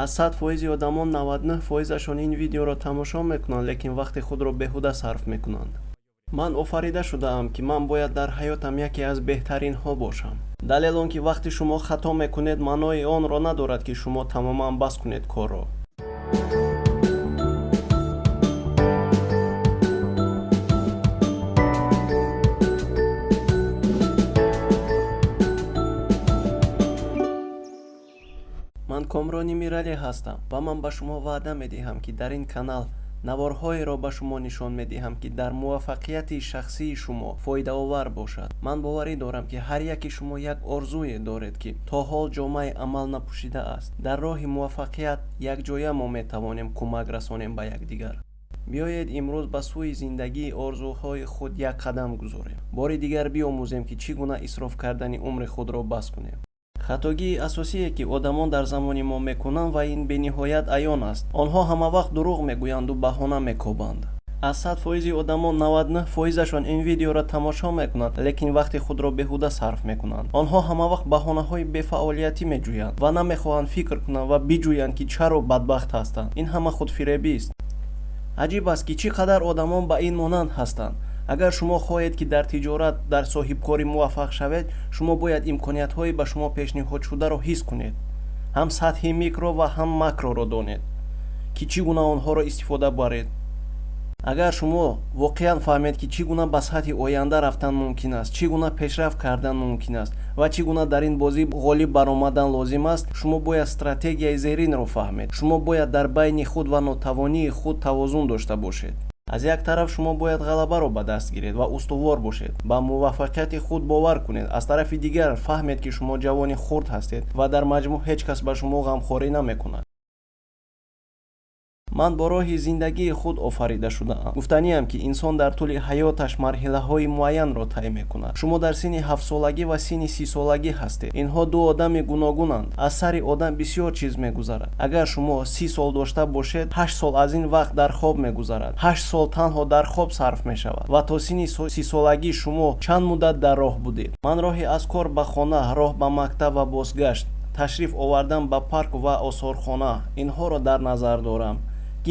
аз 100% одамон 99%-ашон ин видеоро тамошо мекунанд, лекин вақти худро беҳуда сарф мекунанд. ман офарида шудаам ки ман бояд дар ҳаётам яке аз беҳтаринҳо бошам. далел он ки вақти шумо хато мекунед, маънои онро надорад ки шумо тамоман бас кунед корро. ман Комрони Миралӣ ҳастам ва ман ба шумо ваъда медиҳам ки дар ин канал наворҳоеро ба шумо нишон медиҳам ки дар муваффақияти шахсии шумо фоидаовар бошад. ман боварӣ дорам ки ҳар яки шумо як орзуе доред ки то ҳол ҷомаи амал напӯшида аст. дар роҳи муваффақият якҷоя мо метавонем кӯмак расонем ба якдигар. биёед имрӯз ба сӯи зиндагии орзуҳои худ як қадам гузорем. бори дигар биомӯзем ки чӣ гуна исроф кардани умри худро бас кунем. хатогии асосие ки одамон дар замони мо мекунанд ва ин бениҳоят аён аст. онҳо ҳама вақт дурӯғ мегӯянду баҳона мекобанд. аз 100% одамон 99%-ашон ин видеоро тамошо мекунанд, лекин вақти худро беҳуда сарф мекунанд. онҳо ҳама вақт баҳонаҳои бефаъолиятӣ меҷӯянд ва намехоҳанд фикр кунанд ва биҷӯянд ки чаро бадбахт ҳастанд. ин ҳама худфиребист. аҷиб аст ки чӣ қадар одамон ба ин монанд ҳастанд. агар шумо хоҳед ки дар тиҷорат дар соҳибкорӣ муваффақ шавед, шумо бояд имкониятҳои ба шумо пешниҳодшударо ҳис кунед. ҳам сатҳи микро ва ҳам макроро донед ки чӣ гуна онҳоро истифода баред. агар шумо воқеан фаҳмед ки чӣ гуна ба сатҳи оянда рафтан мумкин аст, чӣ гуна пешрафт кардан мумкин аст ва чӣ гуна дар ин бозӣ ғолиб баромадан лозим аст, шумо бояд стратегияи зеринро фаҳмед. шумо бояд дар байни худ ва нотавонии худ тавозун дошта бошед. аз як тараф шумо бояд ғалабаро ба даст гиред ва устувор бошед, ба муваффақияти худ бовар кунед. аз тарафи дигар фаҳмед ки шумо ҷавони хурд ҳастед ва дар маҷмӯъ ҳеҷ кас ба шумо ғамхорӣ намекунад. ман бо роҳи зиндагии худ офарида шудаам. гуфтаниам ки инсон дар тӯли ҳаёташ марҳилаҳои муайянро тай мекунад. шумо дар синни 7-солагӣ ва синни 30-солагӣ ҳастед. инҳо ду одами гуногунанд. аз сари одам бисёр чиз мегузарад. агар шумо 30 сол дошта бошед, 8 сол аз ин вақт дар хоб мегузарад. 8 сол танҳо дар хоб сарф мешавад. ва то синни 30-солагӣ шумо чанд муддат дар роҳ будед? ман роҳи аз кор ба хона, роҳ ба мактаб ва бозгашт, ташриф овардан ба парк ва осорхона, инҳоро дар назар дорам.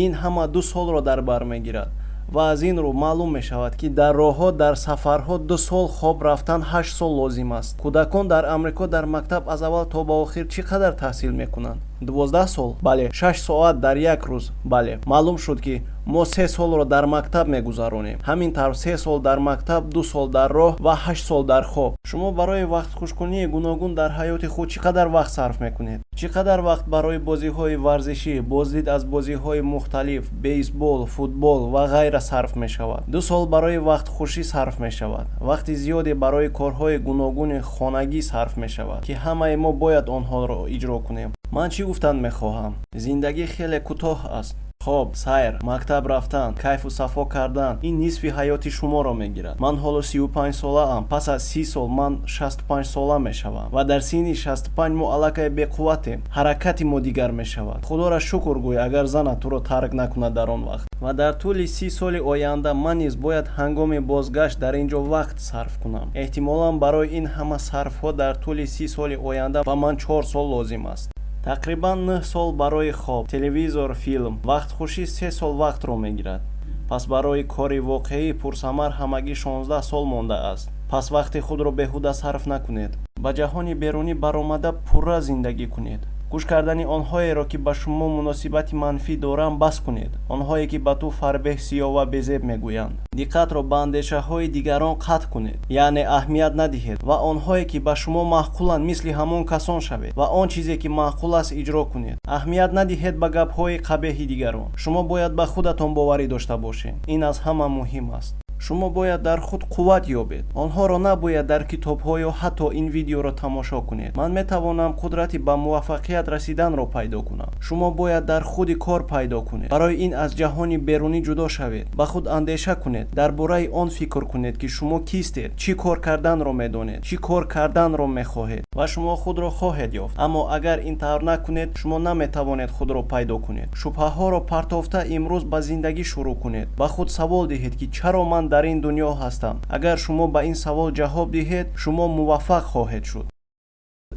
ин ҳама 2 солро дар бар мегирад ва аз ин рӯ маълум мешавад ки дар роҳҳо, дар сафарҳо 2 сол хоб рафтан 8 сол лозим аст. кӯдакон дар амрико дар мактаб аз аввал то ба охир чӣ қадар таҳсил мекунанд? 12 сол? бале. 6 соат дар як рӯз? бале. маълум шуд ки мо 3 солро дар мактаб мегузаронем. ҳамин тавр 3 сол дар мактаб, 2 сол дар роҳ ва 8 сол дар хоб. шумо барои вақтхушкунии гуногун дар ҳаёти худ чӣ қадар вақт сарф мекунед? чӣ қадар вақт барои бозиҳои варзишӣ, боздид аз бозиҳои мухталиф, бейсбол, футбол ва ғайра сарф мешавад? 2 сол барои вақтхушӣ сарф мешавад. вақти зиёде барои корҳои гуногуни хонагӣ сарф мешавад ки ҳамаи мо бояд онҳоро иҷро кунем. ман чӣ гуфтан мехоҳам? зиндагӣ хеле кӯтоҳ аст. хоб, сайр, мактаб рафтан, кайфу сафо кардан ин нисфи ҳаёти шуморо мегирад. ман ҳоло 35 солаам. пас аз 30 сол ман 65 сола мешавам ва дар синни 65 мо аллакай беқувватем. ҳаракати мо дигар мешавад. худоро шукр гӯй агар занат туро тарк накунад дар он вақт. ва дар тӯли 30 соли оянда ман низ бояд ҳангоми бозгашт дар ин ҷо вақт сарф кунам. эҳтимолан барои ин ҳама сарфҳо дар тӯли 30 соли оянда ба ман 4 сол лозим аст. тақрибан 9 сол барои хоб, телевизор, филм. вақтхушӣ 3 сол вақтро мегирад. пас барои кори воқеӣ пурсамар ҳамагӣ 16 сол мондааст. пас вақти худро беҳуда сарф накунед. ба ҷаҳони берунӣ баромада пурра зиндагӣ кунед. гӯш кардани онҳоеро ки ба шумо муносибати манфӣ доранд бас кунед. онҳое ки ба ту фарбеҳ сиёҳ ва безеб мегӯянд. диққатро ба андешаҳои дигарон қатъ кунед, яъне аҳамият надиҳед ва онҳое ки ба шумо маъқуланд мисли ҳамон касон шавед ва он чизе ки маъқул аст иҷро кунед. аҳамият надиҳед ба гапҳои қабеҳи дигарон. шумо бояд ба худатон боварӣ дошта бошед. ин аз ҳама муҳим аст. шумо бояд дар худ қувват ёбед. онҳоро набояд дар китобҳо ё ҳатто ин видеоро тамошо кунед. ман метавонам қудрати ба муваффақият расиданро пайдо кунам. шумо бояд дар худи кор пайдо кунед. барои ин аз ҷаҳони берунӣ ҷудо шавед. ба худ андеша кунед. дар бораи он фикр кунед ки шумо кистед, чӣ кор карданро медонед, чӣ кор карданро мехоҳед ва шумо худро хоҳед ёфт. аммо агар ин тавр накунед, шумо наметавонед худро пайдо кунед. шубҳаҳоро партофта имрӯз ба зиндагӣ шурӯъ кунед. ба худ савол диҳед ки чаро ман дар ин дунё ҳастам. агар шумо ба ин савол ҷавоб диҳед, шумо муваффақ хоҳед шуд.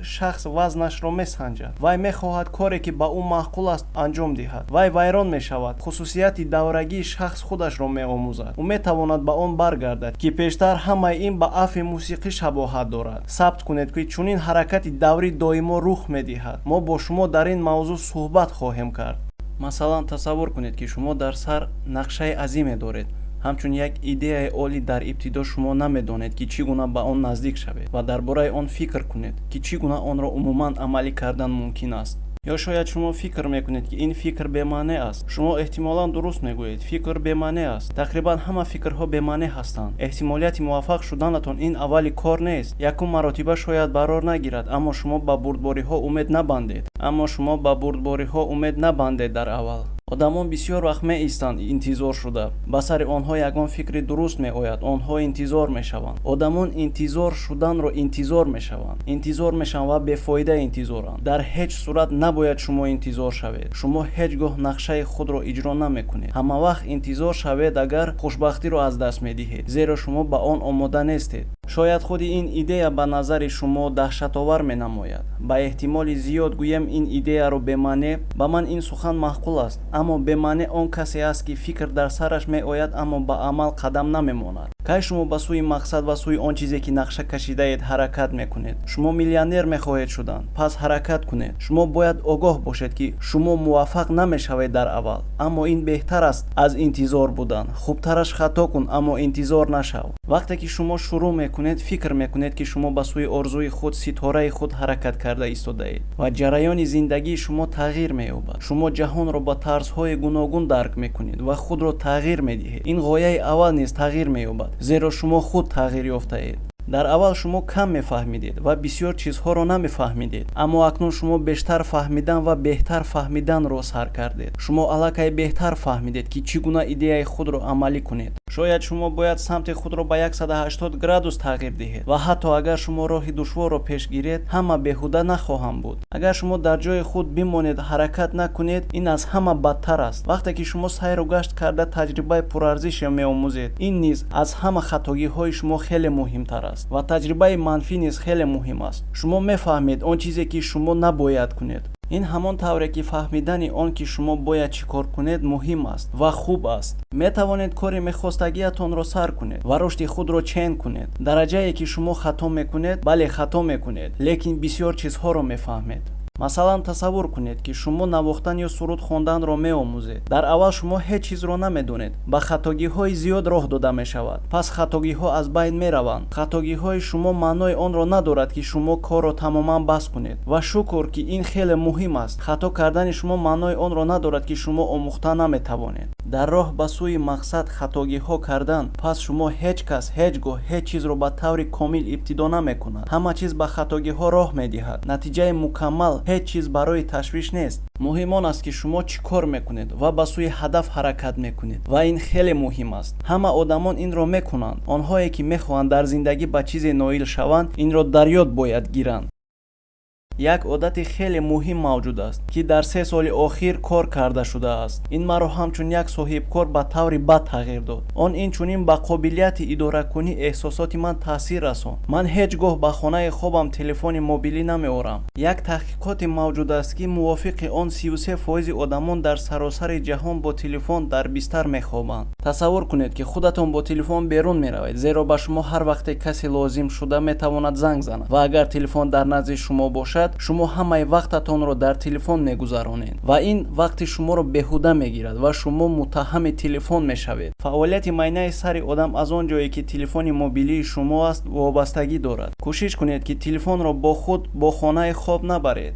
шахс вазнашро месанҷад. Вай мехоҳад коре ки ба ӯ маъқул аст анҷом диҳад. Вай вайрон мешавад. Хусусияти даврагии шахс худашро меомӯзад. ӯ метавонад ба он баргардад ки пештар ҳамаи ин ба афи мусиқӣ шабоҳат дорад. Сабт кунед ки чунин ҳаракати даврӣ доимо рух медиҳад. мо бо шумо дар ин мавзӯъ суҳбат хоҳем кард. Масалан, тасаввур кунед ки шумо дар сар нақшаи азиме доред. ҳамчун як идеяи олӣ дар ибтидо шумо намедонед ки чӣ гуна ба он наздик шавед ва дар бораи он фикр кунед ки чӣ гуна онро умуман амалӣ кардан мумкин аст. ё шояд шумо фикр мекунед ки ин фикр бемаъне аст. Шумо эҳтимолан дуруст мегӯед. Фикр бемаъне аст. Тақрибан ҳама фикрҳо бемаъне ҳастанд. эҳтимолияти муваффақ шуданатон ин аввали кор нест. Якум маротиба шояд барор нагирад, аммо шумо ба бурдбориҳо умед набандед дар аввал. одамон бисёр вақт меистанд интизор шуда. Ба сари онҳо ягон фикри дуруст меояд. Онҳо интизор мешаванд. одамон интизор шуданро интизор мешаванд ва бефоида интизоранд. Дар ҳеҷ сурат набояд шумо интизор шавед. Шумо ҳеҷ гоҳ нақшаи худро иҷро намекунед. ҳама вақт интизор шавед агар хушбахтиро аз даст медиҳед, зеро шумо ба он омода нестед. шояд худи ин идея ба назари шумо даҳшатовар менамояд. Ба эҳтимоли зиёд гӯем ин идеяро бемаъне. Ба ман ин сухан маъқул аст. аммо бемаъне он касе аст ки фикр дар сараш меояд, аммо ба амал қадам намемонад. кай шумо ба сӯи мақсад ва сӯи он чизе ки нақша кашидаед ҳаракат мекунед. шумо миллионер мехоҳед шудан, пас ҳаракат кунед. шумо бояд огоҳ бошед ки шумо муваффақ намешавед дар аввал, аммо ин беҳтар аст аз интизор будан. хубтараш хато кун, аммо интизор нашав. вақте ки шумо шурӯъ мекунед, фикр мекунед ки шумо ба сӯи орзуи худ, ситораи худ ҳаракат карда истодаед ва ҷараёни зиндагии шумо тағйир меёбад. шумо ҷаҳонро ба тарзҳои гуногун дарк мекунед ва худро тағйир медиҳед. ин ғояи аввал низ тағйир меёбад, зеро шумо худ тағйир ёфтаед. дар аввал шумо кам мефаҳмидед ва бисёр чизҳоро намефаҳмидед, аммо акнун шумо бештар фаҳмидан ва беҳтар фаҳмиданро сар кардед. шумо аллакай беҳтар фаҳмидед ки чӣ гуна идеяи худро амалӣ кунед. шояд шумо бояд самти худро ба 180 градус тағйир диҳед ва ҳатто агар шумо роҳи душворро пеш гиред, ҳама беҳуда нахоҳанд буд. агар шумо дар ҷои худ бимонед, ҳаракат накунед, ин аз ҳама бадтар аст. вақте ки шумо сайру гашт карда таҷрибаи пурарзишро меомӯзед, ин низ аз ҳама хатогиҳои шумо хеле муҳимтар аст ва таҷрибаи манфӣ низ хеле муҳим аст. шумо мефаҳмед он чизе ки шумо набояд кунед. ин ҳамон тавре ки фаҳмидани он ки шумо бояд чӣ кор кунед муҳим аст ва хуб аст. метавонед кори мехостагиатонро сар кунед ва рушди худро чен кунед. дараҷае ки шумо хато мекунед, бале хато мекунед, лекин бисёр чизҳоро мефаҳмед. масалан, тасаввур кунед ки шумо навохтан ё суруд хонданро меомӯзед. дар аввал шумо ҳеҷ чизро намедонед. ба хатогиҳои зиёд роҳ дода мешавад. пас хатогиҳо аз байн мераванд. хатогиҳои шумо маънои онро надорад ки шумо корро тамоман бас кунед. ва шукр ки ин хеле муҳим аст. хато кардани шумо маънои онро надорад ки шумо омӯхта наметавонед. дар роҳ ба сӯи мақсад хатогиҳо кардан, пас шумо ҳеҷ кас ҳеҷ гоҳ ҳеҷ чизро ба таври комил ибтидо намекунад. ҳама чиз ба хатогиҳо роҳ медиҳад. натиҷаи мукаммал ҳеҷ чиз барои ташвиш нест. муҳим он аст ки шумо чӣ кор мекунед ва ба сӯи ҳадаф ҳаракат мекунед ва ин хеле муҳим аст. ҳама одамон инро мекунанд. онҳое ки мехоҳанд дар зиндагӣ ба чизе ноил шаванд, инро дар ёд бояд гиранд. як одати хеле муҳим мавҷуд аст ки дар 3 соли охир кор карда шудааст. ин маро ҳамчун як соҳибкор ба таври бад тағйир дод. он инчунин ба қобилияти идоракунӣ эҳсосоти ман таъсир расонд. ман ҳеҷ гоҳ ба хонаи хобам телефони мобилӣ намеорам. як таҳқиқоте мавҷуд аст ки мувофиқи он 33% одамон дар саросари ҷаҳон бо телефон дар бистар мехобанд. тасаввур кунед ки худатон бо телефон берун меравед, зеро ба шумо ҳар вақте касе лозим шуда метавонад занг занад ва агар телефон дар назди шумо бошад, шумо ҳамаи вақтатонро дар телефон мегузаронед ва ин вақти шуморо беҳуда мегирад ва шумо муттаҳами телефон мешавед. фаъолияти майнаи сари одам аз он ҷое ки телефони мобилии шумо аст вобастагӣ дорад. кӯшиш кунед ки телефонро бо худ бо хонаи хоб набаред.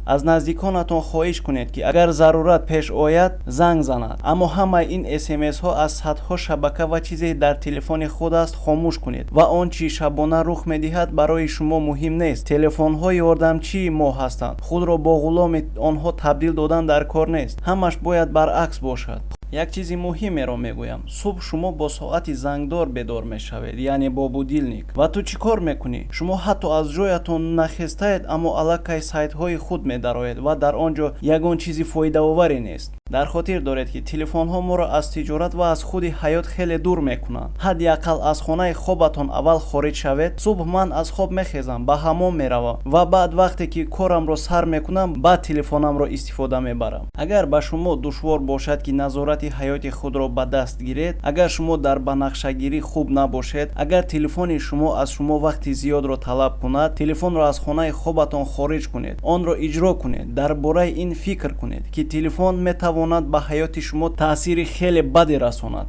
аз наздиконатон хоҳиш кунед ки агар зарурат пеш ояд, занг занад. аммо ҳамаи ин смсҳо аз садҳо шабака ва чизе дар телефони худ аст хомӯш кунед ва он чи шабона рух медиҳад барои шумо муҳим нест. телефонҳо ёрдамчии мо ҳастанд. худро бо ғуломи онҳо табдил додан дар кор нест. ҳамаш бояд баръакс бошад. як чизи муҳимеро мегӯям. субҳ шумо бо соати зангдор бедор мешавед, яъне бо будилник. ва ту чӣ кор мекунӣ? шумо ҳатто аз ҷоятон нахестаед, аммо аллакай сайтҳои худ медароед ва дар он ҷо ягон чизи фоидаоваре нест. дар хотир доред ки телефонҳо моро аз тиҷорат ва аз худи ҳаёт хеле дур мекунанд. ҳадди ақал аз хонаи хобатон аввал хориҷ шавед. субҳ ман аз хоб мехезам, ба ҳаммом меравам ва баъд вақте ки корамро сар мекунам, баъд телефонамро истифода мебарам. агар ба шумо душвор бошад ки назорати ҳаёти худро ба даст гиред, агар шумо дар банақшагирӣ хуб набошед, агар телефони шумо аз шумо вақти зиёдро талаб кунад, телефонро аз хонаи хобатон хориҷ кунед, онро иҷро кунед. дар бораи ин фикр кунед ки телефон метавонад ба ҳаёти шумо таъсири хеле баде расонад.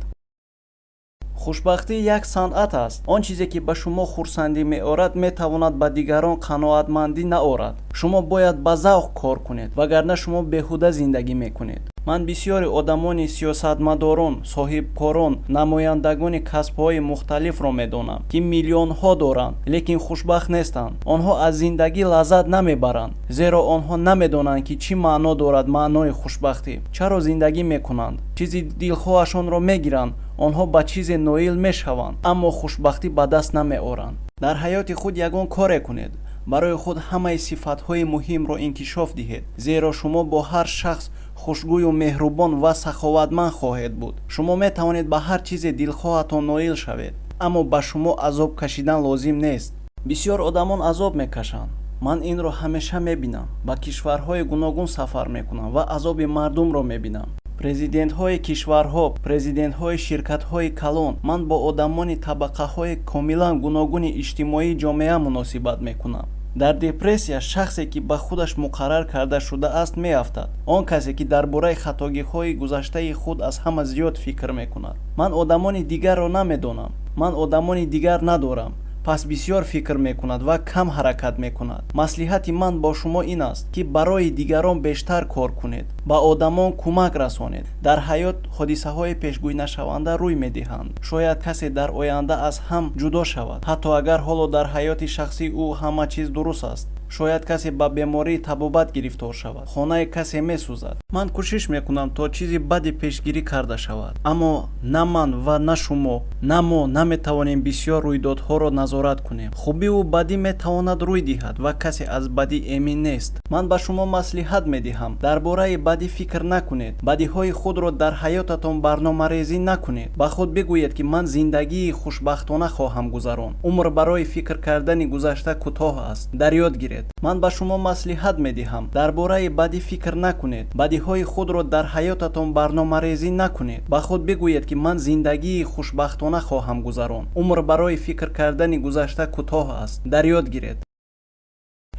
хушбахтӣ як санъат аст. он чизе ки ба шумо хурсандӣ меорад, метавонад ба дигарон қаноатмандӣ наорад. шумо бояд ба завқ кор кунед, вагарна шумо беҳуда зиндагӣ мекунед. ман бисёри одамони сиёсатмадорон, соҳибкорон, намояндагони касбҳои мухталифро медонам, ки миллионҳо доранд, лекин хушбахт нестанд. онҳо аз зиндагӣ лаззат намебаранд, зеро онҳо намедонанд ки чӣ маъно дорад маънои хушбахтӣ. чаро зиндагӣ мекунанд, чизи дилхоҳашонро мегиранд, онҳо ба чизе ноил мешаванд, аммо хушбахтӣ ба даст намеоранд. дар ҳаёти худ ягон коре кунед. барои худ ҳамаи сифатҳои муҳимро инкишоф диҳед, зеро шумо бо ҳар шахс хушгӯю меҳрубон ва саховатманд хоҳед буд. шумо метавонед ба ҳар чизе дилхоҳатон ноил шавед, аммо ба шумо азоб кашидан лозим нест. бисёр одамон азоб мекашанд. ман инро ҳамеша мебинам. ба кишварҳои гуногун сафар мекунам ва азоби мардумро мебинам. президентҳои кишварҳо, президентҳои ширкатҳои калон, ман бо одамони табақаҳои комилан гуногуни иҷтимоии ҷомеа муносибат мекунам. дар депрессия шахсе ки ба худаш муқаррар карда шудааст меафтад. он касе ки дар бораи хатогиҳои гузаштаи худ аз ҳама зиёд фикр мекунад. ман одамони дигарро намедонам. ман одамони дигар надорам. пас бисёр фикр мекунад ва кам ҳаракат мекунад. маслиҳати ман бо шумо ин аст ки барои дигарон бештар кор кунед, ба одамон кӯмак расонед. дар ҳаёт ҳодисаҳои пешгӯйнашаванда рӯй медиҳанд. шояд касе дар оянда аз ҳам ҷудо шавад, ҳатто агар ҳоло дар ҳаёти шахсии ӯ ҳама чиз дуруст аст. шояд касе ба бемории табобат гирифтор шавад, хонаи касе месӯзад. ман кӯшиш мекунам то чизи баде пешгирӣ карда шавад, аммо на ман ва на шумо, на мо наметавонем бисёр рӯйдодҳоро назорат кунем. хубиву бадӣ метавонад рӯй диҳад ва касе аз бадӣ эмин нест. ман ба шумо маслиҳат медиҳам, дар бораи бадӣ фикр накунед. бадиҳои худро дар ҳаётатон барномарезӣ накунед. ба худ бигӯед ки ман зиндагии хушбахтона хоҳам гузаронд. умр барои фикр кардани гузашта кӯтоҳ аст. дар ёд гиред. ман ба шумо маслиҳат медиҳам, дар бораи бадӣ фикр накунед. бадиҳои худро дар ҳаётатон барномарезӣ накунед. ба худ бигӯед ки ман зиндагии хушбахтона хоҳам гузаронд. умр барои фикр кардани гузашта кӯтоҳ аст. дар ёд гиред.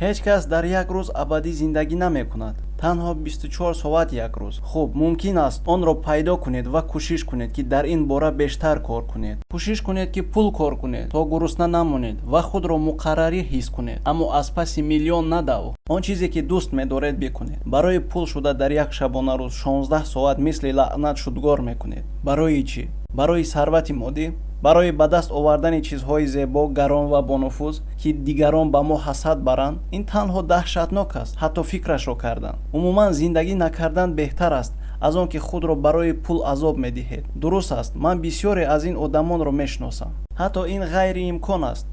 ҳеҷ кас дар як рӯз абадӣ зиндагӣ намекунад. танҳо 24 соат як рӯз. хуб, мумкин аст онро пайдо кунед ва кӯшиш кунед ки дар ин бора бештар кор кунед. кӯшиш кунед ки пул кор кунед, то гурусна намонед ва худро муқаррарӣ ҳис кунед, аммо аз паси миллион надав. он чизе ки дӯст медоред бикунед. барои пул шуда дар як шабона рӯз 16 соат мисли лаънат шудгор мекунед. барои чӣ? барои сарвати моддӣ? барои ба даст овардани чизҳои зебо, гарон ва бонуфуз, ки дигарон ба мо ҳасад баранд? ин танҳо даҳшатнок аст, ҳатто фикрашро кардан. умуман зиндагӣ накардан беҳтар аст аз он ки худро барои пул азоб медиҳед. дуруст аст, ман бисёре аз ин одамонро мешиносам. ҳатто ин ғайриимкон аст.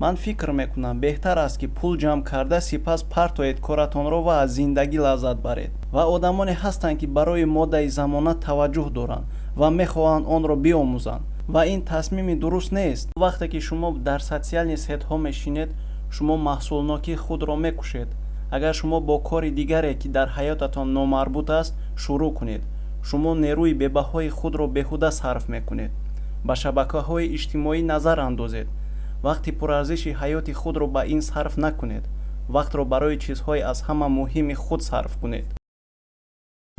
ман фикр мекунам беҳтар аст ки пул ҷамъ карда сипас партоед коратонро ва аз зиндагӣ лаззат баред. ва одамоне ҳастанд ки барои моддаи замона таваҷҷӯҳ доранд ва мехоҳанд онро биомӯзанд. ва ин тасмими дуруст нест. вақте ки шумо дар социални сетҳо мешинед, шумо маҳсулнокии худро мекушед. агар шумо бо кори дигаре ки дар ҳаётатон номарбут аст шурӯъ кунед, шумо нерӯи бебаҳои худро беҳуда сарф мекунед. ба шабакаҳои иҷтимоӣ назар андозед. вақти пурарзиши ҳаёти худро ба ин сарф накунед. вақтро барои чизҳои аз ҳама муҳими худ сарф кунед.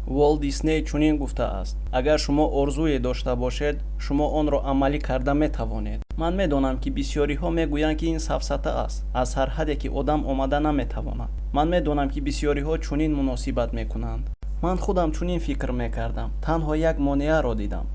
Волт Дисней чунин гуфтааст: агар шумо орзуе дошта бошед, шумо онро амалӣ карда метавонед. ман медонам ки бисёриҳо мегӯянд ки ин сафсата аст, аз ҳар ҳаде ки одам омада наметавонад. ман медонам ки бисёриҳо чунин муносибат мекунанд. ман худам чунин фикр мекардам. танҳо як монеаро дидам.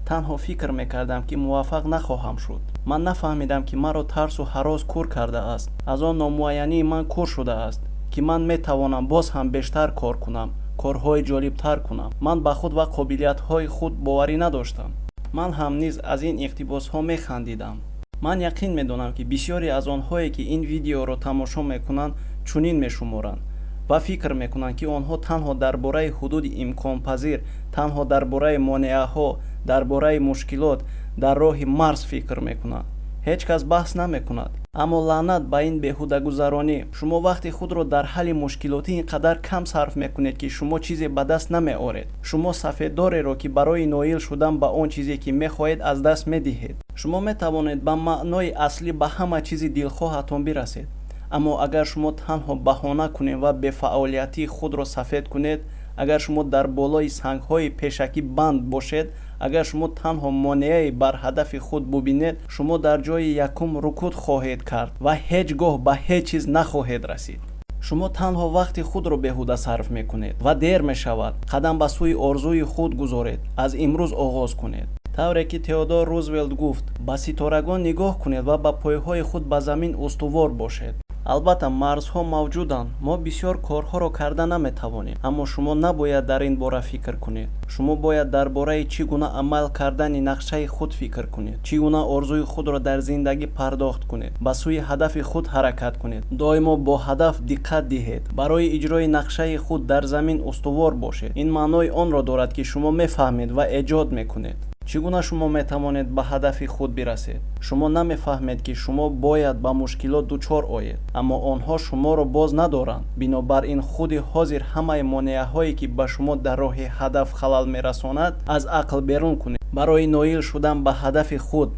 танҳо фикр мекардам ки муваффақ нахоҳам шуд. ман нафаҳмидам ки маро тарсу ҳарос кур кардааст. аз он номуайянии ман кур шудааст ки ман метавонам боз ҳам бештар кор кунам, корҳои ҷолибтар кунам. ман ба худ ва қобилиятҳои худ боварӣ надоштам. ман ҳам низ аз ин иқтибосҳо механдидам. ман яқин медонам ки бисёре аз онҳое ки ин видеоро тамошо мекунанд чунин мешуморанд. ва фикр мекунанд ки онҳо танҳо дар бораи ҳудуди имконпазир, танҳо дар бораи монеаҳо, дар бораи мушкилот дар роҳи марз фикр мекунанд. ҳеҷ кас баҳс намекунад. аммо лаънат ба ин беҳудагузаронӣ. шумо вақти худро дар ҳалли мушкилотӣ ин қадар кам сарф мекунед ки шумо чизе ба даст намеоред. шумо сафеддореро ки барои ноил шудан ба он чизе ки мехоҳед аз даст медиҳед. шумо метавонед ба маънои аслӣ ба ҳама чизи дилхоҳатон бирасед. аммо агар шумо танҳо баҳона кунед ва бефаъолиятии худро сафед кунед, агар шумо дар болои сангҳои пешакӣ банд бошед, агар шумо танҳо монеаи бар ҳадафи худ бубинед, шумо дар ҷои якум рукуд хоҳед кард ва ҳеҷ гоҳ ба ҳеҷ чиз нахоҳед расид. шумо танҳо вақти худро беҳуда сарф мекунед ва дер мешавад. қадам ба сӯи орзуи худ гузоред. аз имрӯз оғоз кунед. тавре ки Теодор Рузвелт гуфт, ба ситорагон нигоҳ кунед ва ба пойҳои худ ба замин устувор бошед. албатта марзҳо мавҷуданд. мо бисёр корҳоро карда наметавонем, аммо шумо набояд дар ин бора фикр кунед. шумо бояд дар бораи чӣ гуна амал кардани нақшаи худ фикр кунед, чӣ гуна орзуи худро дар зиндагӣ пардохт кунед, ба сӯи ҳадафи худ ҳаракат кунед. доимо бо ҳадаф диққат диҳед. барои иҷрои нақшаи худ дар замин устувор бошед. ин маънои онро дорад ки шумо мефаҳмед ва эҷод мекунед. чӣ гуна шумо метавонед ба ҳадафи худ бирасед? шумо намефаҳмед ки шумо бояд ба мушкилот дучор оед, аммо онҳо шуморо боз надоранд. бинобар ин худи ҳозир ҳамаи монеаҳое ки ба шумо дар роҳи ҳадаф халал мерасонад, аз ақл берун кунед. барои ноил шудан ба ҳадафи худ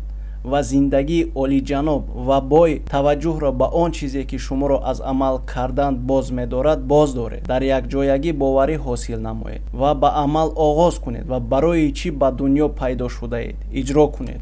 ва зиндагии олиҷаноб ва бой, таваҷҷӯҳро ба он чизе ки шуморо аз амал кардан боз медорад боз доред. дар якҷоягӣ боварӣ ҳосил намоед ва ба амал оғоз кунед ва барои чӣ ба дунё пайдо шудаед иҷро кунед.